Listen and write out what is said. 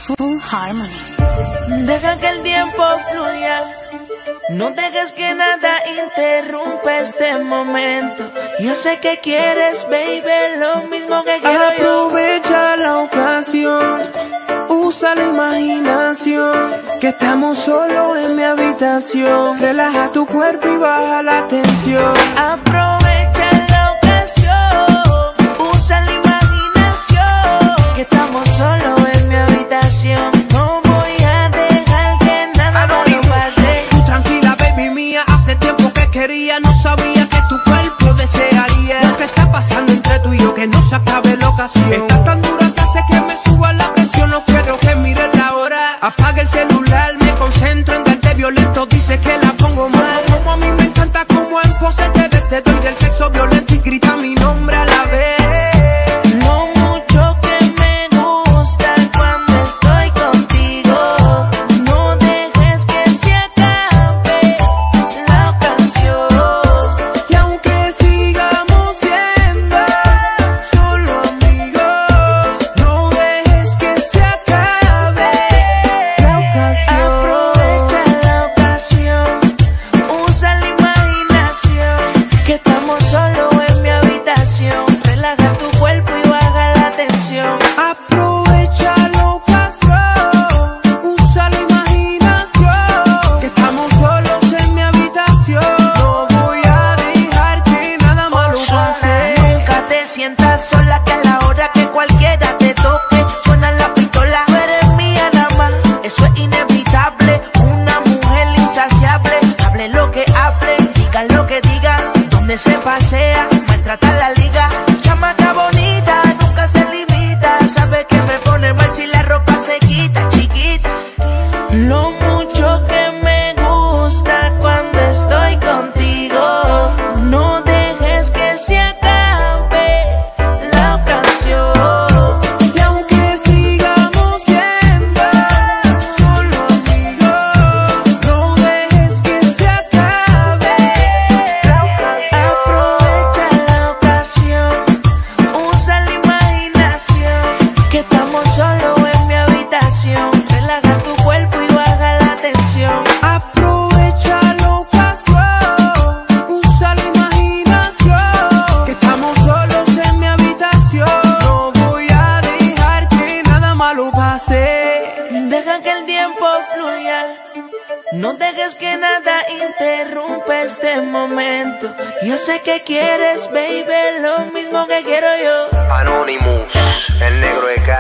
Full Harmony. Deja que el tiempo fluya, no dejes que nada interrumpa este momento. Yo sé que quieres, baby, lo mismo que quiero yo. Aprovecha la ocasión, usa la imaginación, que estamos solos en mi habitación. Relaja tu cuerpo y baja la tensión. Aprovecha la ocasión, usa la imaginación, que estamos solos en mi habitación. No voy a dejar que nada malo pase. Tú tranquila, baby mía, hace tiempo que quería, no sabía que tu cuerpo desearía. Lo que está pasando entre tú y yo, que no se acabe la ocasión. Estás tan dura que hace que me suba la presión. No quiero que mires la hora, apaga el celular, me concentro en darte violento. Dice que la pongo mal, como a mí me encanta como en pose te ves. Te doy del sexo violento y grita mi nombre a la vez. Lo mucho que me gusta cuando estoy contigo, no dejes que se acabe la ocasión. Y aunque sigamos siendo solo amigos, no dejes que se acabe la ocasión. Aprovecha la ocasión, usa la imaginación, que estamos solos en mi habitación. Relaja tu cuerpo y baja la tensión. Aprovecha la ocasión, usa la imaginación, que estamos solos en mi habitación. No voy a dejar que nada malo pase. Nunca te sientas sola, que a la hora que cualquiera te toque suena la pistola. Tú eres mía nada más, eso es inevitable. Una mujer insaciable, hable lo que hable, diga lo que diga, donde se pasea, maltrata la liga. Chamaca bonita, nunca se limita, sabe que me pone mal si la ropa se quita, chiquita. Lo mucho que me gusta cuando estoy contigo, no dejes que se acabe la ocasión. Y aunque sigamos siendo solo amigos, no dejes que se acabe la ocasión. Aprovecha la ocasión, usa la imaginación, que estamos solos en mi habitación. Relaja tu cuerpo y baja la tensión. Aprovecha la ocasión, usa la imaginación, que estamos solos en mi habitación. No voy a dejar que nada malo pase. Deja que el tiempo fluya, no dejes que nada interrumpa este momento. Yo sé que quieres, baby, lo mismo que quiero yo. Anonymous, el negro de Cali.